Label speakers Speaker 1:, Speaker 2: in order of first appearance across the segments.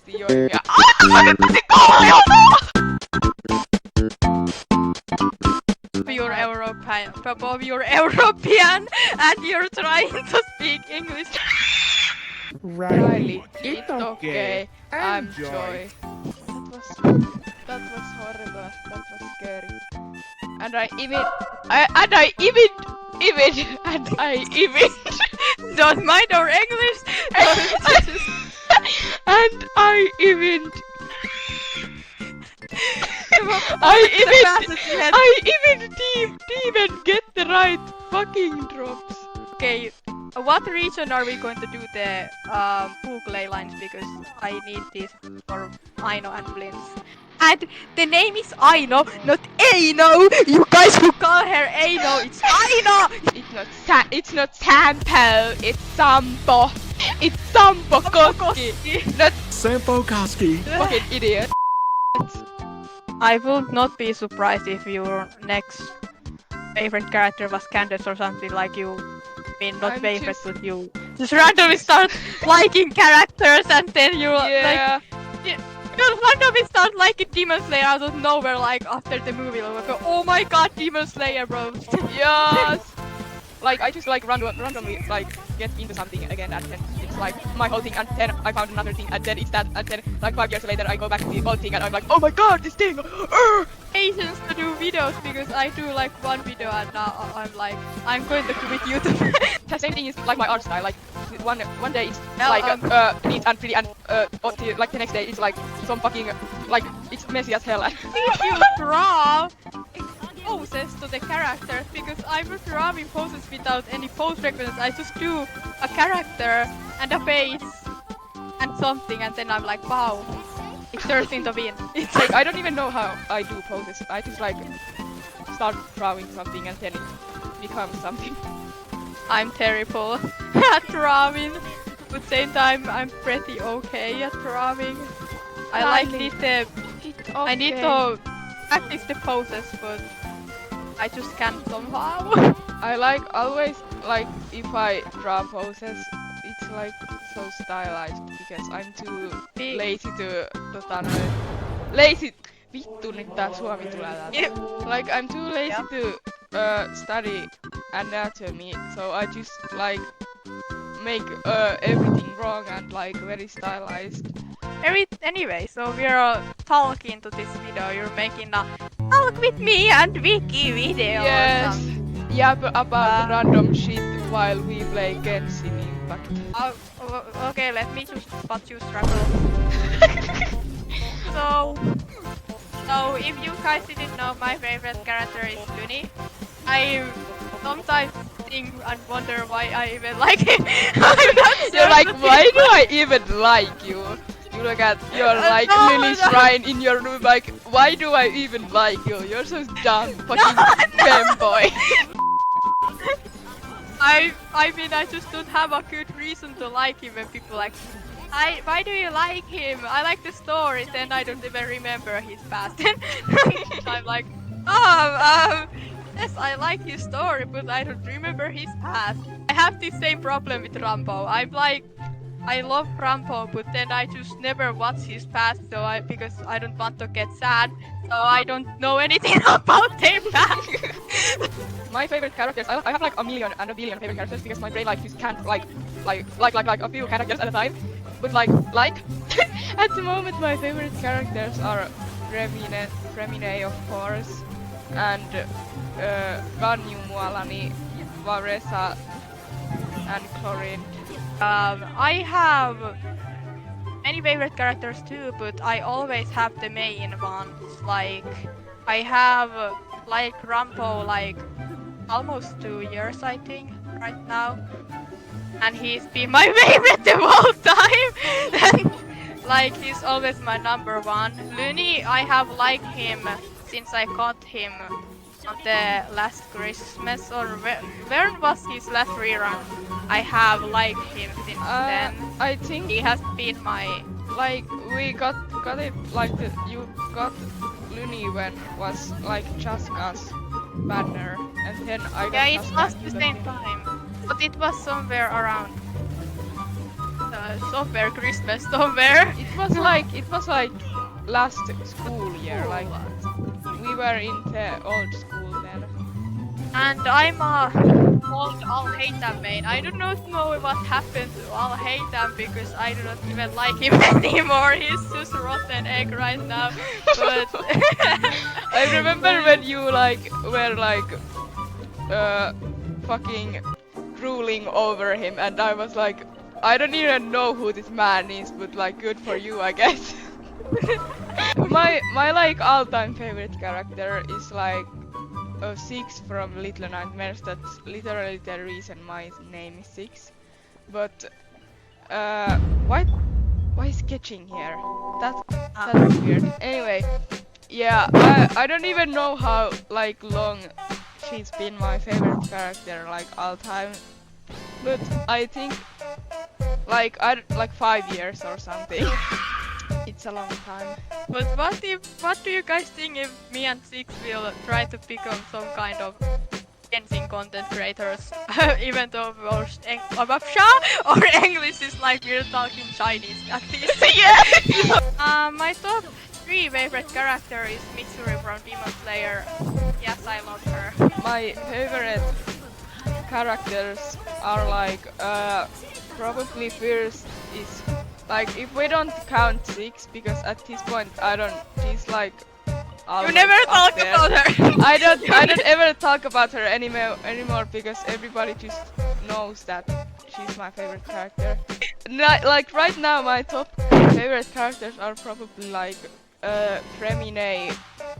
Speaker 1: oikeesti Jorgia.
Speaker 2: You're European, Bob, you're European, and you're trying to speak English.
Speaker 1: Riley,
Speaker 3: It's
Speaker 1: it's
Speaker 3: okay.
Speaker 1: okay. I'm
Speaker 3: Enjoy.
Speaker 1: Joy. That was horrible. That was scary. And I even
Speaker 2: Don't mind our English.
Speaker 1: and I even didn't get the right fucking drops.
Speaker 2: Okay, what region are we going to do the Google lines, because I need this for Aino and Blins. And the name is Aino, not Aino. You guys who call her Aino, it's Aino.
Speaker 1: It's not Sampo, it's Sampo. It's Sampo Koski. Not
Speaker 3: Sampo Koski.
Speaker 1: fucking idiot.
Speaker 2: I would not be surprised if your next favorite character was Candace or something, like you. I mean, not
Speaker 1: I'm
Speaker 2: favorite,
Speaker 1: just-
Speaker 2: but you just randomly start liking characters, and then you
Speaker 1: Yeah.
Speaker 2: like you randomly start liking Demon Slayer out of nowhere, like after the movie. Like, oh my god, Demon Slayer, bro!
Speaker 1: Yes. Like I just like randomly like get into something again, and then it's like my whole thing, and then I found another thing, and then it's that, and then like 5 years later I go back to the old thing, and I'm like, oh my god, this thing!
Speaker 2: Patience to do videos, because I do like one video and now I'm like, I'm going to quit YouTube.
Speaker 1: The same thing is like my art style. Like one day it's
Speaker 2: Well,
Speaker 1: like neat and pretty, and like the next day it's like some fucking like it's messy as hell. And
Speaker 2: If you draw poses to the characters, because I'm not drawing poses without any pose reference. I just do a character and a face and something, and then I'm like, wow, it turns into win. It's
Speaker 1: like I don't even know how I do poses. I just like start drawing something and then it becomes something.
Speaker 2: I'm terrible at drawing, but same time I'm pretty okay at drawing. I like
Speaker 1: Finally.
Speaker 2: this. I need to practice the poses, but I just can't somehow.
Speaker 1: I like always like if I draw poses, it's like so stylized because I'm too lazy to lazy. Vittu nyt tää suomi tulee täältä.
Speaker 2: Yep.
Speaker 1: Like I'm too lazy to study anatomy, so I just like make everything wrong and like very stylized.
Speaker 2: Anyway, so we're talking to this video. You're making a talk with me and Vicky video. or
Speaker 1: Yes.
Speaker 2: something.
Speaker 1: Yeah, but about random shit while we play Genshin Impact.
Speaker 2: Okay, let me just spot you struggle. So if you guys didn't know, my favorite character is Luni. I sometimes think and wonder why I even like him. I'm not sure.
Speaker 1: You're like, why do I even like you? You look at your like
Speaker 2: No,
Speaker 1: Lily
Speaker 2: no.
Speaker 1: shrine in your room, like, why do I even like you? You're so dumb, fucking femboy.
Speaker 2: I mean, I just don't have a good reason to like him when people like, why do you like him? I like the story, then I don't even remember his past. I'm like, yes, I like his story, but I don't remember his past. I have the same problem with Rambo. I'm like, I love Rambo, but then I just never watch his past, because I don't want to get sad, so I don't know anything about their past.
Speaker 1: My favorite characters, I have like a million and a billion favorite characters because my brain like just can't like a few characters at a time. But like at the moment my favorite characters are Remine of course, and Ganyu Mualani, Varesa, and Chlorine.
Speaker 2: I have many favorite characters too, but I always have the main ones. Like, I have like Rambo like almost 2 years, I think, right now, and he's been my favorite the whole time. Like, he's always my number one. Luni, I have liked him since I got him on the last Christmas, or where was his last rerun? I have liked him since then.
Speaker 1: I think
Speaker 2: He has been my...
Speaker 1: like we got it like you got Luni when was like Chaska's banner, and then I got
Speaker 2: Yeah, it
Speaker 1: Chaska
Speaker 2: was
Speaker 1: and
Speaker 2: the
Speaker 1: you got
Speaker 2: same
Speaker 1: him.
Speaker 2: time, but it was somewhere around Somewhere Christmas, somewhere.
Speaker 1: It was like last school year. Like we were in the old school then.
Speaker 2: And I'm a old Al-Haytham main. I do not know what happened to Al-Haytham because I do not even like him anymore. He's just rotten egg right now. But
Speaker 1: I remember when you like were like fucking drooling over him, and I was like, I don't even know who this man is, but like good for you, I guess. my like all-time favorite character is like Six from Little Nightmares. That's literally the reason my name is Six. But why sketching here? That's weird. Anyway, yeah, I don't even know how like long she's been my favorite character like all time, but I think like 5 years or something. It's a long time.
Speaker 2: But what do you guys think if me and Six will try to become some kind of Genshin content creators? Even though our or English is like we're talking Chinese at least.
Speaker 1: Yeah.
Speaker 2: My top 3 favorite character is Mitsuri from Demon Slayer. Yes, I love her.
Speaker 1: My favorite characters are like probably first is like if we don't count Six, because at this point she's like
Speaker 2: You
Speaker 1: almost
Speaker 2: never
Speaker 1: up
Speaker 2: talk
Speaker 1: there.
Speaker 2: about her.
Speaker 1: I don't ever talk about her anymore because everybody just knows that she's my favorite character. Like right now my top favorite characters are probably like Fremine,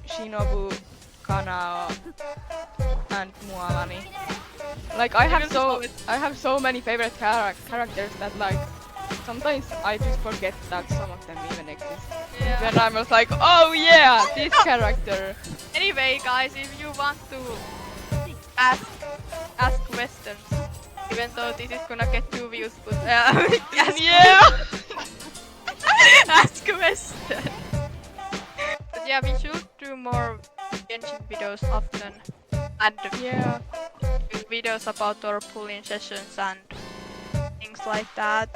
Speaker 1: Shinobu, Kanao, and Mualani. Like I have so many favorite characters that like sometimes I just forget that some of them even exist.
Speaker 2: Yeah.
Speaker 1: Then I'm just like, oh yeah, this character.
Speaker 2: Anyway, guys, if you want to ask questions, even though this is gonna get 2 views, but
Speaker 1: Yeah.
Speaker 2: ask questions. But yeah, we should do more Genshin videos often, and
Speaker 1: Yeah.
Speaker 2: do videos about our pull-in sessions and things like that.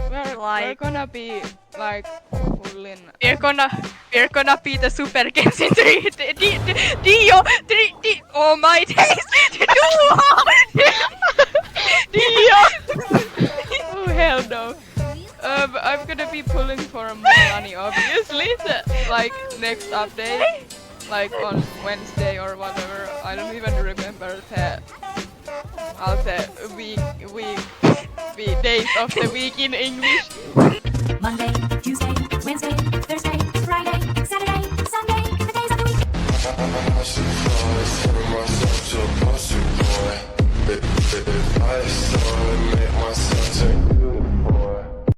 Speaker 1: We're gonna be like pulling.
Speaker 2: We're gonna be the Super Genshin 3 Dio 3D. Oh my days!
Speaker 1: Dio! Oh hell no. I'm gonna be pulling for Mualani obviously, like next update, like on Wednesday or whatever. I don't even remember the days of the week in English.
Speaker 3: Monday, Tuesday, Wednesday,